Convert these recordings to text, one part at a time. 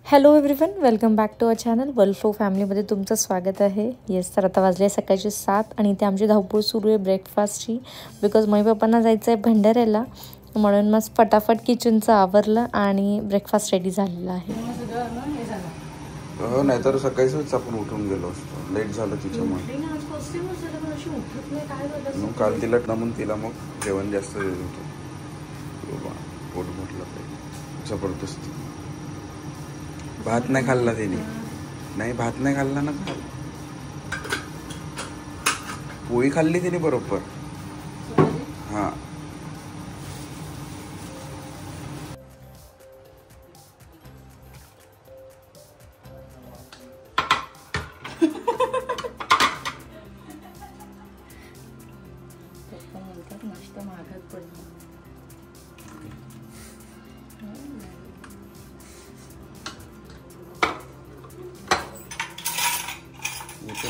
Hello everyone, welcome back to our channel world flow फॅमिलीमध्ये तुमचं स्वागत आहे. येस, तर आता वाजले सकाळचे 7 आणि इथे आमची धावपळ सुरू आहे ब्रेकफास्टची. बिकॉज मम्मी पप्पांना जायचं आहे भंडाऱ्याला, म्हणून मग फटाफट किचनचं आवरलं आणि ब्रेकफास्ट रेडी झालेला आहे. नाहीतर सकाळीच आपण उठून गेलो असतो, लेट झालं तिच्यामुळे. काल तिला नमून तिला मग जेवण जास्त देत होतो, पोट म्हटलं पाहिजे जबरदस्ती. भात नाही खाल्ला तिने, नाही भात नाही खाल्ला ना, पोळी खाल्ली तिने बरोबर. हा नाश्ता मागत पडला.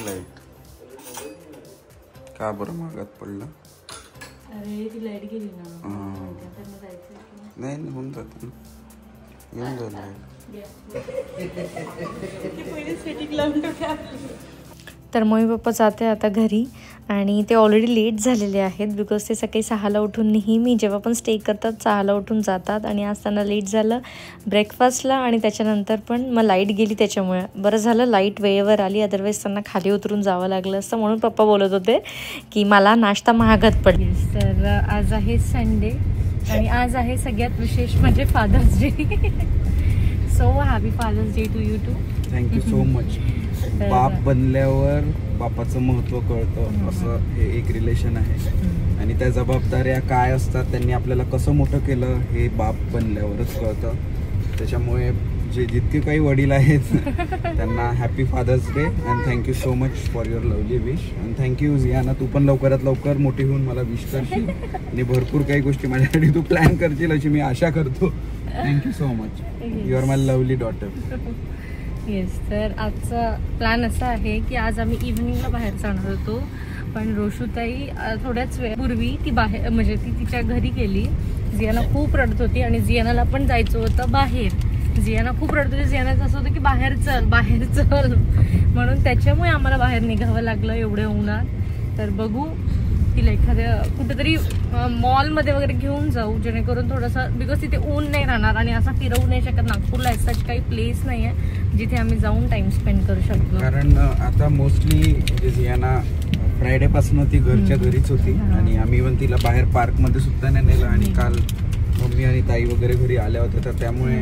लाईट का बरं मागात पडलं? अरे ती लाईट गेली ना. नाही होऊन जात ना, येऊन जाईल. तर मम्मी पप्पा जाते आता घरी आणि ते ऑलरेडी लेट झालेले आहेत. बिकॉज ते सकाळी 6ला उठून, नेहमी जेव्हा पण स्टे करतात 6ला उठून जातात आणि आज त्यांना लेट झालं ब्रेकफास्टला आणि त्याच्यानंतर पण मग लाईट गेली. त्याच्यामुळे बरं झालं लाईट वेळेवर आली, अदरवाईज त्यांना खाली उतरून जावं लागलं असतं. म्हणून पप्पा बोलत होते की मला नाश्ता महागात पडली. तर आज आहे संडे आणि आज आहे सगळ्यात विशेष म्हणजे Father's Day. So happy fathers Day to you too. Thank you so much. बाप बनल्यावर बापाचं महत्त्व कळतं, असं हे एक रिलेशन आहे. आणि त्या जबाबदाऱ्या काय असतात, त्यांनी आपल्याला कसं मोठं केलं हे बाप बनल्यावरच कळतं. त्याच्यामुळे जे जितके काही वडील आहेत त्यांना happy fathers day and thank you so much for your lovely wish. And thank you Jiyana, तू पण लवकरात लवकर मोठी होऊन मला विश करशील आणि भरपूर काही गोष्टी माझ्यासाठी तू प्लॅन करशील अशी मी आशा करतो. Thank you so much. You are my lovely daughter. Yes, तर आजचा प्लॅन असा आहे की आज आम्ही इव्हनिंगला बाहेर जाणार होतो, पण रोशूताई थोड्याच वेळापूर्वी ती बाहेर म्हणजे ती तिच्या घरी गेली. जियाना खूप रडत होती आणि जियानाला पण जायचं होतं बाहेर. जियाना खूप रडत होती, जियानाचं असं होतं की बाहेर चल बाहेर चल, म्हणून त्याच्यामुळे आम्हाला बाहेर निघावं लागलं एवढ्या उन्हात. तर बघू तिला एखाद्या कुठेतरी मॉलमध्ये वगैरे घेऊन जाऊ, जेणेकरून थोडंसं, बिकॉज तिथे ऊन नाही राहणार आणि असं फिरवू नाही शकत. नागपूरला असाच काही प्लेस नाही आहे जिथे आम्ही जाऊन टाइम स्पेंड करू शकतो. कारण आता मोस्टली जियाना फ्रायडे पासून ती घरच्या घरीच होती आणि आम्ही पण तिला बाहेर पार्कमध्ये सुद्धा नाही नेलं. आणि काल मम्मी आणि ताई वगैरे घरी आल्या होत्या, तर त्यामुळे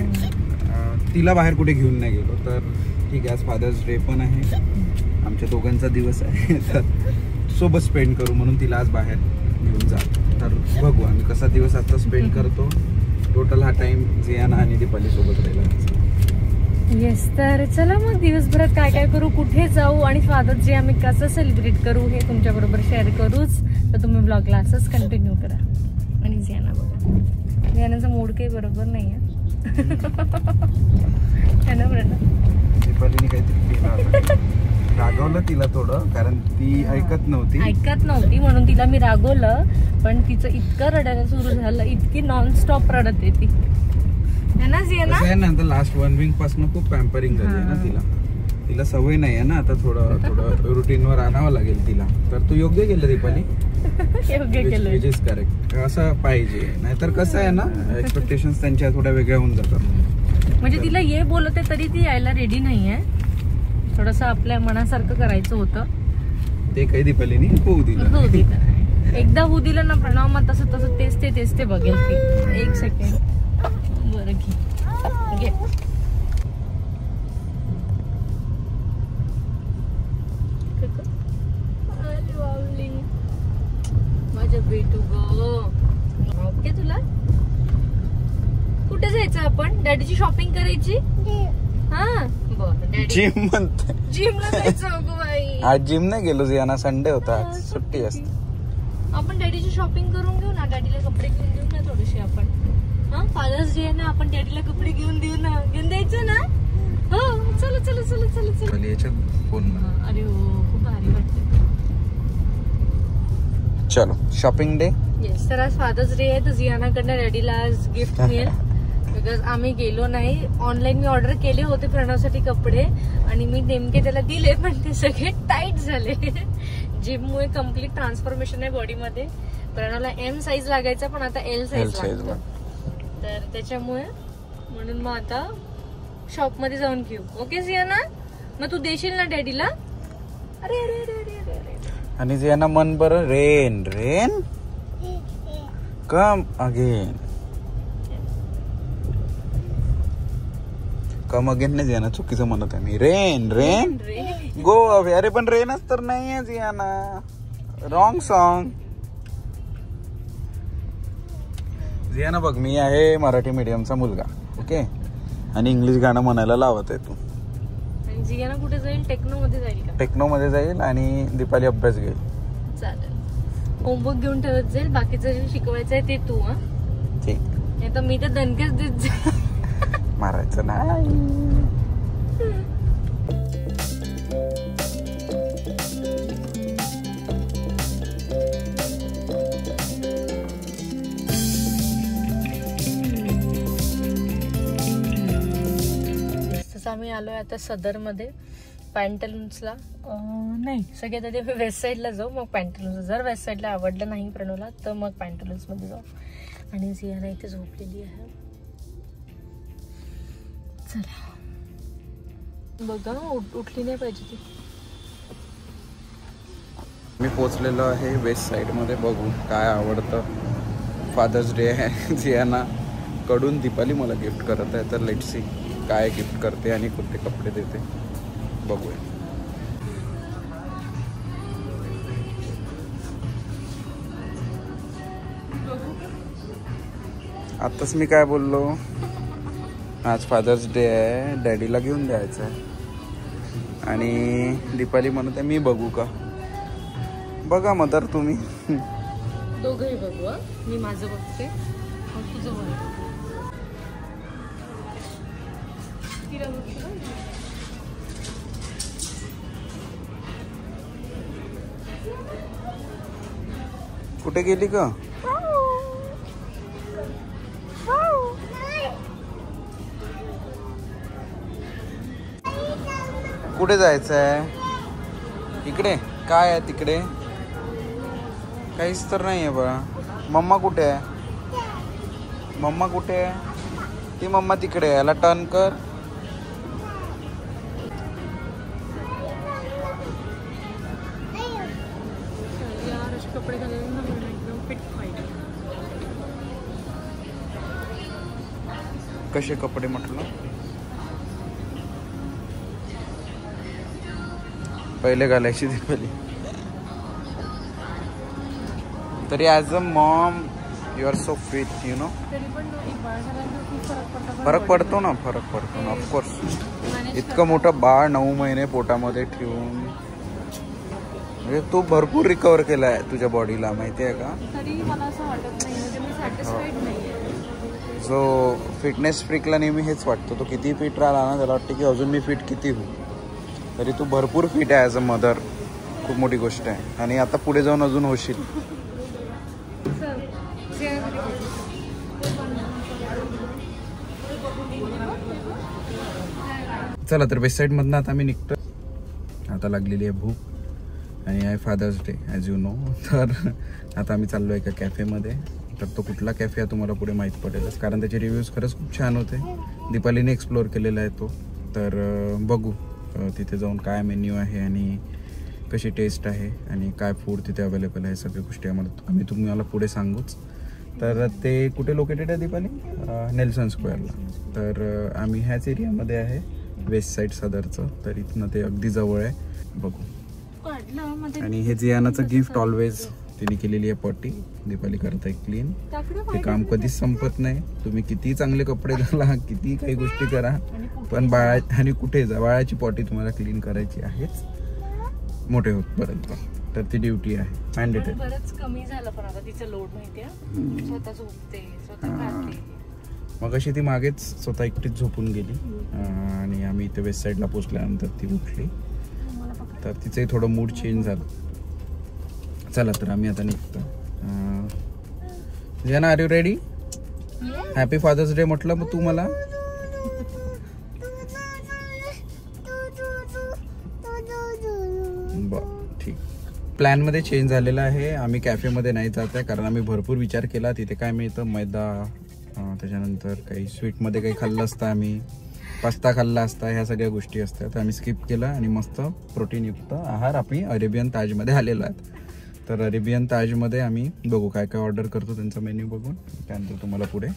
तिला बाहेर कुठे घेऊन नाही गेलो. तर ठीक आहे, आज फादर्स डे पण आहे, आमच्या दोघांचा दिवस आहे, तर सोबत स्पेंड करू म्हणून तिला आज बाहेर घेऊन जा. तर बघू आम्ही कसा दिवस आता स्पेंड करतो. टोटल हा टाइम जियाना आणि दीपाली सोबत राहिला. येस, तर चला मग दिवसभरात काय काय करू, कुठे जाऊ आणि फादर्स डे आम्ही कसं सेलिब्रेट करू हे तुमच्याबरोबर शेअर करूच. तर तुम्ही ब्लॉगला असंच कंटिन्यू करा. आणि जियाना बघा, जियानाचा मूड काही बरोबर नाही आहे. दीपालीने काहीतरी रागवलं तिला थोडं, कारण ती ऐकत नव्हती म्हणून तिला मी रागवलं. पण तिचं इतकं रडायला सुरू झालं, इतकी नॉनस्टॉप रडत येते ना. लास्ट 1 वीक पासून खूप पॅम्परिंग झाली आहे ना तिला सवय नाही आहे ना. आता थोडं रुटीनवर आणावं लागेल तिला. तर तू योग्य केलं दीपाली, योग्य केलं, विच इज करेक्ट. असं पाहिजे, नाहीतर कसं आहे ना, एक्सपेक्टेशन्स त्यांच्या थोड्या वेगळ्या होऊन जातात. म्हणजे तिला ये बोलते तरी ती यायला रेडी नाहीये. थोडंसं आपल्या मनासारखं करायचं होतं, ते काही दीपालीने होऊ दिलं. एकदा होऊ दिलं ना प्रणव, मग तसं तेच ते बघेल ती. एक सेकंड, बरं घे. माझ्या बेटू गो, ओके. तुला कुठे जायचं आपण? डॅडीची शॉपिंग करायची. हा बरं, जिमला जायचं बाई. आज जिम नाही गेलो जियाना, संडे होता, आज सुट्टी असते. आपण डॅडीची शॉपिंग करून घेऊ ना, डॅडीला कपडे घेऊन देऊ ना थोडेसे आपण. हा, फादर्स डे ना, आपण डॅडीला कपडे घेऊन देऊ ना, घेऊन द्यायचं ना. हो, चला. फोन. अरे हो, खूप भारी वाटतं. चलो शॉपिंग डे. येस, तर आज फादर्स डे आहे, तर जियानाकडनं डॅडीला आज गिफ्ट मिळेल. बिकॉज आम्ही गेलो नाही. ऑनलाईन मी ऑर्डर केले होते प्रणवसाठी कपडे आणि मी नेमके त्याला दिले, पण ते सगळे टाईट झाले. जिममुळे कम्प्लीट ट्रान्सफॉर्मेशन आहे बॉडीमध्ये. प्रणवला M साईज लागायचा, पण आता L साईज लागतो. तर त्याच्यामुळे म्हणून मग आता शॉप मध्ये जाऊन घेऊ. ओके जियाना, मग तू देशील ना डॅडीला? अरे अरे अरे अरे अरे अरे. आणि जियाना मन बरं, rain rain come again, come again नाही जियाना, चुकीचं म्हणत आहे मी. Rain rain go away. अरे पण रेनच तर नाहीये जियाना, रॉंग सॉन्ग. जियाना बघ, मी आहे मराठी मीडियमचा मुलगा, ओके, आणि इंग्लिश गाणं म्हणायला लावत आहे तू. जियाना कुठे जाईल? टेक्नो मध्ये जाईल का? टेक्नो मध्ये जाईल आणि दीपाली अभ्यास घेईल. चालेल, होमवर्क घेऊन ठेवत जाईल. बाकीचं जे शिकवायचं आहे ते तू. ठीक, नाही तर मी तर दणकेच देत जाईल. मारायचं नाही. आम्ही आलोय आता सदर मध्ये पॅन्टलून्सला. नाही, सगळ्यात आधी वेस्ट साईडला जाऊ, मग पॅन्टलून्स. जर वेस्ट साईडला आवडलं नाही प्रणवला तर मग पॅन्टलून्स मध्ये जाऊ. आणि जियाना इथे झोपलेली आहे. चला बघा, उठली नाही पाहिजे ती. मी पोचलेलो आहे वेस्ट साईड मध्ये. बघू काय आवडतं. फादर्स डे आहे जियाना कडून. दीपाली मला गिफ्ट करत आहे, तर लेट्स सी काय गिफ्ट करते आणि कुठे कपडे देते, बघूया. आताच मी काय बोललो, आज फादर्स डे आहे, डॅडीला घेऊन द्यायचं आहे. आणि दीपाली म्हणत आहे मी बघू का. बघा मदर तुम्ही. दोघंही बघू. मी माझं बघते, तुझं बघ. कुठे गेली का? कुठे जायचं आहे? इकडे काय आहे? तिकडे काहीच तर नाही आहे बघा. मम्मा कुठे आहे? मम्मा कुठे आहे? ती मम्मा तिकडे आहे. याला टर्न कर. कपडे एकदम फिट पाहिजे. कसे कपडे म्हटलं? पहिले घालायची दीपाली. तरी as a mom you are so fit, you know. फरक पडतो ना, फरक पडतो ना, ऑफकोर्स. इतकं मोठं बाळ 9 महिने पोटामध्ये ठेवून, म्हणजे तू भरपूर रिकवर केला आहे तुझ्या बॉडीला, माहिती आहे का? तरी मला असं वाटत नाही, म्हणजे मी सॅटिस्फाईड नाहीये. जो फिटनेस फ्रीकला नेहमी हेच वाटतं, तो किती फिट राहिला ना त्याला वाटतं की अजून मी फिट किती होऊ. तरी तू भरपूर फिट आहे ॲज अ मदर, खूप मोठी गोष्ट आहे. आणि आता पुढे जाऊन अजून होशील. चला तर वेस्ट साईडमधनं आता आम्ही निघतो. आता लागलेली आहे भूक आणि आहे Father's Day as you know. तर आता आम्ही चाललो आहे एका कॅफेमध्ये. तर तो कुठला कॅफे आहे तुम्हाला पुढे माहीत पडेलच, कारण त्याचे रिव्ह्यूज खरंच खूप छान होते. दीपालीने एक्सप्लोअर केलेला आहे तो. तर बघू तिथे जाऊन काय मेन्यू आहे आणि कशी टेस्ट आहे आणि काय फूड तिथे अवेलेबल आहे, सगळ्या गोष्टी आम्ही तुम्हाला पुढे सांगूच. तर ते कुठे लोकेटेड आहे दीपाली? नेल्सन स्क्वेअरला. तर आम्ही ह्याच एरियामध्ये आहे, वेस्ट साईड सदरचं. तर इथनं ते अगदी जवळ आहे. बघू. आणि हे जियानाचं गिफ्ट ऑलवेज तिने केलेली आहे पॉटी. दीपाली करत आहे क्लीन. ते काम कधीच संपत नाही. तुम्ही किती चांगले कपडे घाला, किती काही गोष्टी करा, पण आणि कुठे जा, बाळाची पॉटी तुम्हाला क्लीन करायची आहेच मोठे होतपर्यंत. तर ती ड्युटी आहे, मॅन्डेटरी. बरंच कमी झालं पण आता तिचं लोड, माहितीये, स्वतः झोपते, स्वतः खाते. मग अशी ती मागेच स्वतः एकटीच झोपून गेली आणि आम्ही इथे वेस्ट साईडला पोचल्यानंतर ती उठली. तर तिचंही थोडं मूड चेंज झालं. चला तर आम्ही आता निघतो. Jiyana, are you ready? Happy fathers day म्हटलं मग तू मला ठीक. प्लॅन मध्ये चेंज झालेला आहे. आम्ही कॅफेमध्ये नाही जात आहे कारण आम्ही भरपूर विचार केला. तिथे काय मिळतं, मैदा, त्याच्यानंतर काही स्वीटमध्ये काही खाल्लं असतं, आम्ही पास्ता खाल्ला असता, ह्या सगळ्या गोष्टी असतात. आम्ही स्किप केला आणि मस्त प्रोटीनयुक्त आहार आम्ही अरेबियन ताजमध्ये आलेलो आहेत. तर अरेबियन ताजमध्ये आम्ही बघू काय काय ऑर्डर करतो, त्यांचा मेन्यू बघून त्यानंतर तुम्हाला पुढे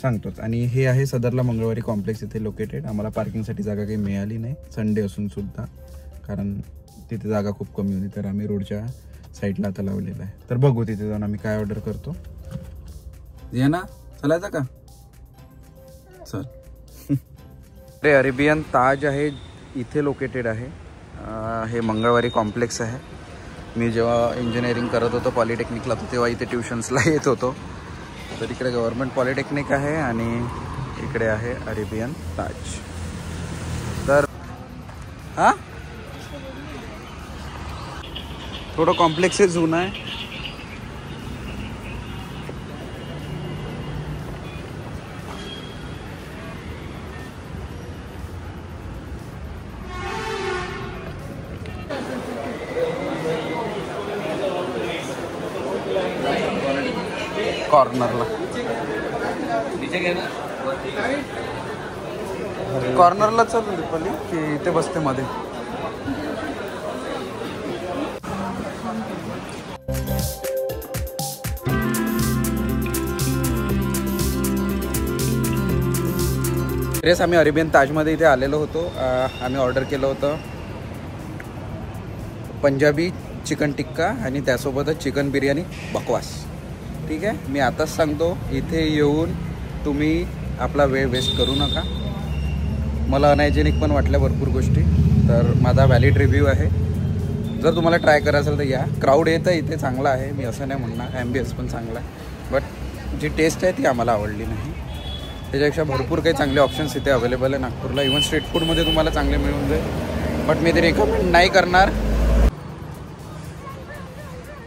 सांगतोच. आणि हे आहे सदरला मंगळवारी कॉम्प्लेक्स इथे लोकेटेड. आम्हाला पार्किंगसाठी जागा काही मिळाली नाही संडे असून सुद्धा, कारण तिथे जागा खूप कमी होती. तर आम्ही रोडच्या साईडला आता लावलेला आहे. तर बघू तिथे जाऊन आम्ही काय ऑर्डर करतो. ये ना, चलायचं का? चल. ते अरेबियन ताज आहे इथे लोकेटेड आहे. हे मंगळवारी कॉम्प्लेक्स आहे. मी जेव्हा इंजिनिअरिंग करत होतो पॉलिटेक्निकला तेव्हा इथे ट्युशन्सला येत होतो. तर इकडे गव्हर्नमेंट पॉलिटेक्निक आहे आणि इकडे आहे अरेबियन ताज. तर हां थोडं कॉम्प्लेक्स आहे, जुनं आहे. कॉर्नरला चल दीपाली की इथे बसते मध्ये. ड्रेस आम्ही अरेबियन ताजमध्ये इथे आलेलो होतो. आम्ही ऑर्डर केलं होतं पंजाबी चिकन टिक्का आणि त्यासोबतच चिकन बिर्याणी बकवास. ठीक आहे, मी आताच सांगतो इथे येऊन तुम्ही आपला वेळ वेस्ट करू नका. मला अनहायजेनिक पण वाटल्या भरपूर गोष्टी. तर माझा व्हॅलिड रिव्ह्यू आहे. जर तुम्हाला ट्राय करायचं असेल तर या. क्राऊड येतं इथे, चांगला आहे, मी असं नाही म्हणणार. ॲम्बियन्स पण चांगला आहे, बट जी टेस्ट आहे ती आम्हाला आवडली नाही. त्याच्यापेक्षा भरपूर काही चांगले ऑप्शन्स इथे अवेलेबल आहे नागपूरला. इव्हन स्ट्रीट फूडमध्ये तुम्हाला चांगले मिळून जाईल, बट मी ते रेकमेंड नाही करणार.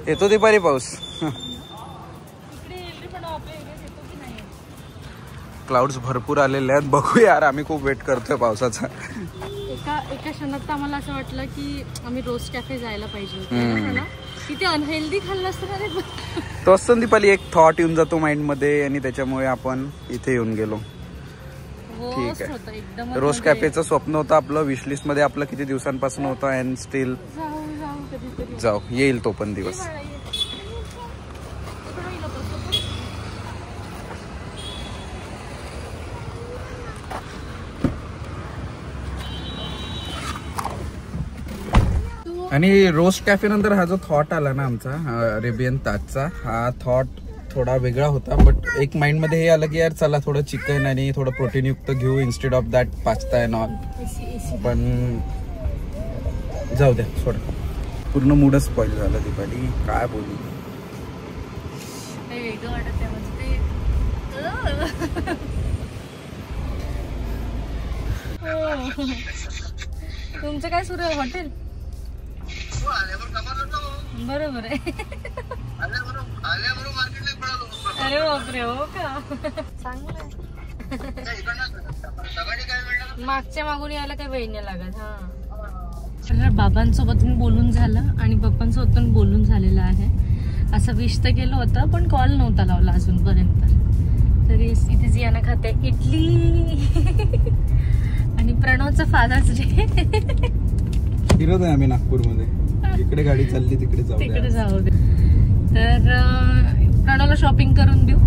येतो दुपारी पाऊस. क्लाउड्स भरपूर आलेले आहेत. बघू यार, आम्ही खूप वेट करतोय पावसाचा. एका क्षणात तर आम्हाला असं वाटलं की आम्ही रोस्ट कॅफे जायला पाहिजे. तिथे अनहेल्दी खाल्लं असतं ना रे. तो असतं दीपाली, एक थॉट येऊन जातो माइंडमध्ये आणि त्याच्यामुळे आपण इथे येऊन गेलो. ठीक आहे, रोस्ट कॅफेचं स्वप्न होतं आपलं, विशलिस्ट मध्ये आपलं किती दिवसांपासून होतं. अँड स्टील जाऊ, येईल तो पण दिवस. आणि रोस्ट कॅफे नंतर हा जो थॉट आला ना आमचा अरेबियन ताजचा, हा थॉट थोडा वेगळा होता. बट एक माइंड मध्ये हे आलं की यार चला थोडं चिकन आणि थोडं प्रोटीन युक्त घेऊ instead of that pasta and all. पण जाऊ द्या, सोड. पूर्ण मूडच स्पॉइल झाला दीपाली, काय बोलू. तुमचं काय सुरू आहे हॉटेल? बरोबर आहे. अरे बापरे, हो का? चांगलं आहे. मागच्या मागून यायला काही वेळ नाही लागत. हा, बाबांसोबत बोलून झालं आणि पप्पांसोबत पण बोलून झालेलं आहे. असं विश तर केलं होतं पण कॉल नव्हता लावला अजूनपर्यंत. तरी इथे जियाना खाते इडली आणि प्रणवचा फादर्स डे. फिरत आहे आम्ही नागपूरमध्ये, इकडे गाडी चालली तिकडे जाऊ दे. तर प्रणवला शॉपिंग करून देऊ,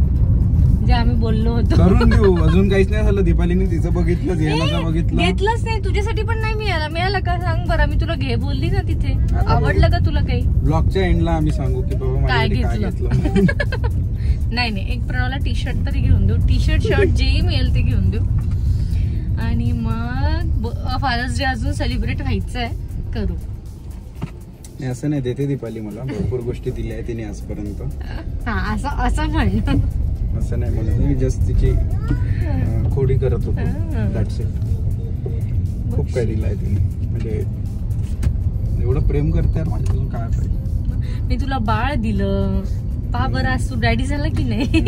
जे आम्ही बोललो होतो करून देऊ. अजून काहीच नाही झालं. दीपालीने तिचं बघितलं, जियानाचं बघितलं. घेतलंच नाही. तुझ्यासाठी पण नाही मिळालं का सांग बरं. मी तुला घे बोलली ना तिथे. आवडलं का तुला काही? ब्लॉगच्या एंडला आम्ही सांगू की बाबा काय घेतलं. नाही, एक प्रणवला टी शर्ट तरी घेऊन देऊ. टी शर्ट जेही मिळेल ते घेऊन देऊ. आणि मग फादर्स डे अजून सेलिब्रेट व्हायचं आहे, करू. असं नाही, देते दीपाली मला भरपूर गोष्टी दिल्या आहेत तिने आजपर्यंत. असं म्हण. असं नाही म्हणत मी, जस्ट तिची खोडी करत होतो. That's it. खूप काय दिलं आहे तिने, म्हणजे एवढं प्रेम करते माझ्याकडून काय पाहिजे. मी तुला बाळ दिलं, पहा बरं आज तू डॅडी झाला की नाही.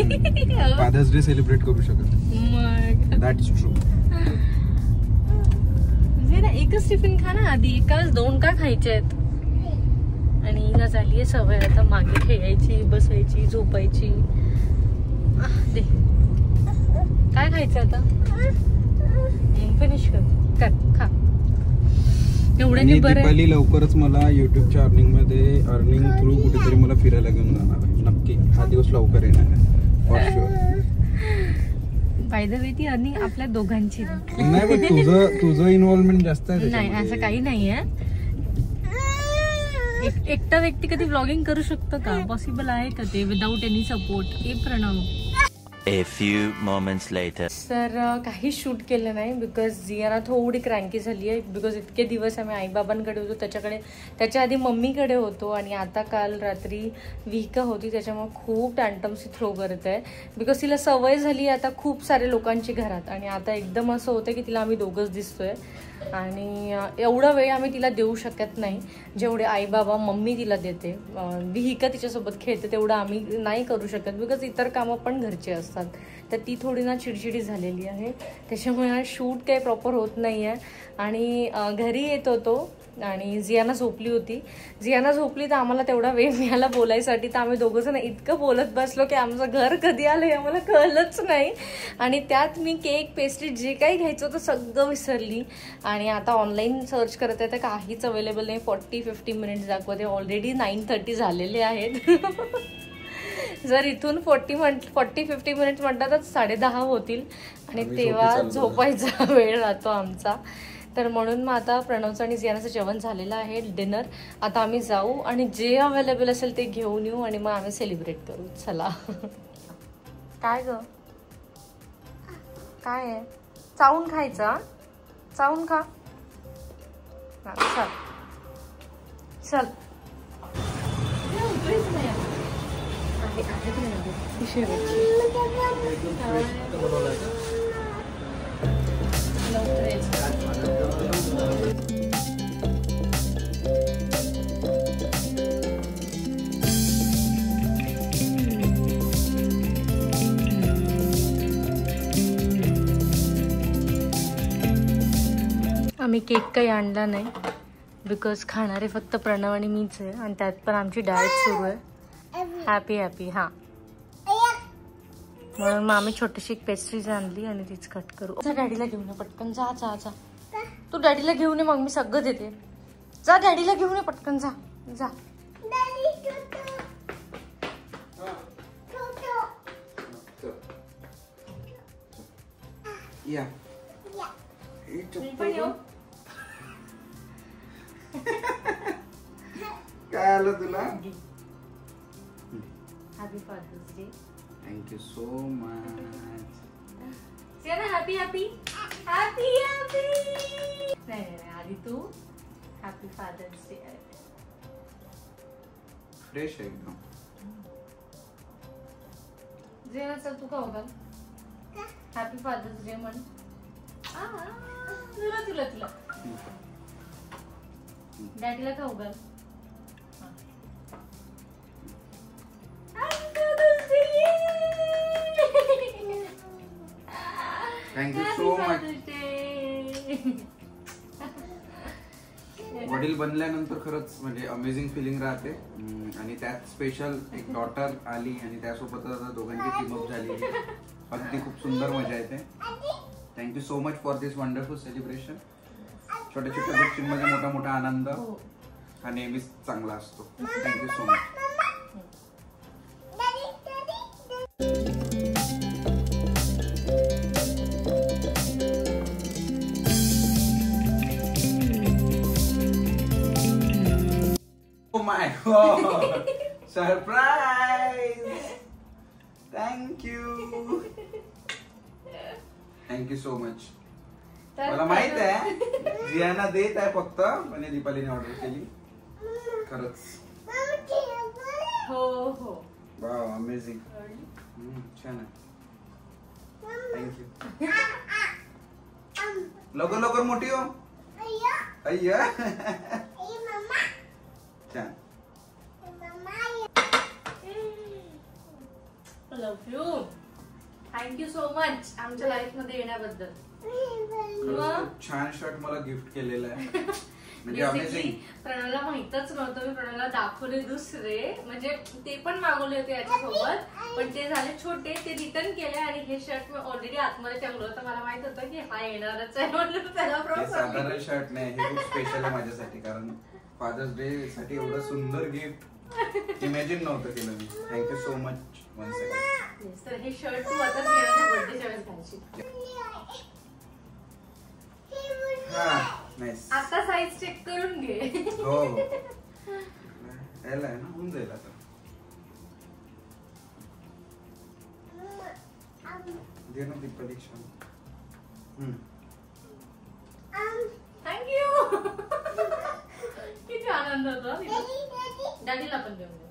फादर्स डे सेलिब्रेट करू शकत. मग दॅट्स ट्रू. ना एकच टिफिन खा ना आधी, एकाच 2 का खायचे आहेत. आणि हिला झालीये सवय आता मागे खेळायची, बसायची, झोपायची. दे काय खायचं आता, फिनिश कर खा. एवढ्याने बरं. दीपाली लवकरच मला युट्यूबच्या अर्निंग थ्रू कुठेतरी मला फिरायला घेऊन जाणार आहे. नक्की हा दिवस लवकर येणार आहे for sure. By the way ती अर्निंग आपल्या दोघांची नाही, पण तुझं इन्व्हॉल्वमेंट जास्त आहे. नाही असं काही नाहीये. एकटा व्यक्ती कधी व्लॉगिंग करू शकतो का? पॉसिबल आहे का ते विदाउट एनी सपोर्ट? ए Pranav. A few moments later. तर काही शूट केलं नाही बिकॉज जियाना थोडी क्रँकी झाली आहे. बिकॉज इतके दिवस आम्ही आईबाबांकडे होतो, त्याच्या आधी मम्मीकडे होतो आणि आता काल रात्री विका होती, त्याच्यामुळे खूप टँटम्स थ्रो करत आहे. बिकॉज तिला सवय झाली आता खूप सारे लोकांची घरात, आणि आता एकदम असं होतं की तिला आम्ही दोघंच दिसतोय. आणि एवढा वेळ आम्ही तिला देऊ शकत नाही जेवढे आई बाबा मम्मी तिला देते. विहिका तिच्यासोबत खेळते तेवढं आम्ही नाही करू शकत बिकॉज इतर कामं पण घरचे असतात. तर ती थोडी ना चिडचिडी झालेली आहे, त्याच्यामुळे हा शूट काही प्रॉपर होत नाही आहे. आणि घरी येत होतो आणि जियाना झोपली होती. जियाना झोपली तर आम्हाला तेवढा वेळ मिळाला बोलायसाठी, तर आम्ही दोघंजण इतकं बोलत बसलो की आमचं घर कधी आलं हे आम्हाला कळलंच नाही. आणि त्यात मी केक पेस्ट्री जे काही घ्यायचं होतं सगळं विसरली. आणि आता ऑनलाईन सर्च करत आहे तर काहीच अवेलेबल नाही. 40-50 मिनिट्स दाखवते, ऑलरेडी 9:30 झालेले आहेत. जर इथून 40-50 मिनिट्स म्हटलं तर 10:30 होतील आणि तेव्हा झोपायचा वेळ राहतो आमचा. तर म्हणून मग आता प्रणवचं आणि जियानाचं जेवण झालेलं आहे, डिनर. आता आम्ही जाऊ आणि जे अवेलेबल असेल ते घेऊन येऊ आणि मग आम्ही सेलिब्रेट करू. चला. काय ग काय आहे? चावून खायचा, चावून खा. चल चल. आम्ही केक काही आणला नाही बिकॉज खाणारे फक्त प्रणव आणि मीच आहे आणि त्यात पण आमची डाएट सुरू आहे. हॅपी हां, म्हणून मग आम्ही छोटीशी एक पेस्ट्रीज आणली आणि तीच कट करू. जा डॅडीला घेऊन ये पटकन. जा जा जा, तू डॅडीला घेऊन ये, मग मी सगळं देते. जा डॅडीला घेऊन ये पटकन. जा जा. काय आलं तुला? Happy fathers Day. Thank you so much. Happy happy happy happy. नाही आधी तू हॅपी फादर्स डे. फ्रेश आहे एकदम. जेना चल तू खाऊ घाल. हॅपी फादर्स डे म्हण. तुला तुला तुला डॅडीला खाऊ घाल. Thank you so much. वडील बनल्यानंतर खरंच म्हणजे अमेझिंग फिलिंग राहते. आणि त्यात स्पेशल एक डॉटर आली आणि त्यासोबत दोघांची टीमअप झाली. अगदी खूप सुंदर मजा येते. Thank you so much for this wonderful celebration. छोट्या छोट्या गोष्टींमध्ये मोठा मोठा आनंद हा नेहमीच चांगला असतो. Thank you so much. Oh my God! Surprise! Thank you. Thank you so much. मला माहित आहे जियाना देत आहे फक्त, म्हणजे दीपालीने ऑर्डर केली. खरंच हो हो. Wow, amazing. छान आहे. थँक्यू. लवकर लवकर मोठी हो. अय्या छान. Love you. Thank you so much आमच्या लाईफ मध्ये येण्याबद्दल. खूप छान शर्ट मला गिफ्ट केलेला आहे. म्हणजे अमेझिंग. प्रणवला माहितच नव्हतं. मी प्रणवला दाखवले दुसरे, म्हणजे ते पण मागवले होते याच्यासोबत, पण ते झाले छोटे, ते रिटर्न केले. आणि हे शर्ट मी ऑलरेडी आतमध्ये ठेवलं होतं. मला माहित होतं की हा येणारच आहे म्हणून त्याला साधारण शर्ट नाही, हे खूप स्पेशल आहे माझ्यासाठी. कारण फादर्स डे साठी एवढं सुंदर गिफ्ट इमॅजिन नव्हतं केलं मी. Thank you so much once again. तर हे शर्ट तू आता बर्थडेच्या वेळेस घालशील. आता साईज चेक करून घे. हो एल आहे ना, होऊन जाईल आता. दे ना ती परीक्षा. थँक्यू. किती आनंद होतो. डॅडीला पण देऊन दे.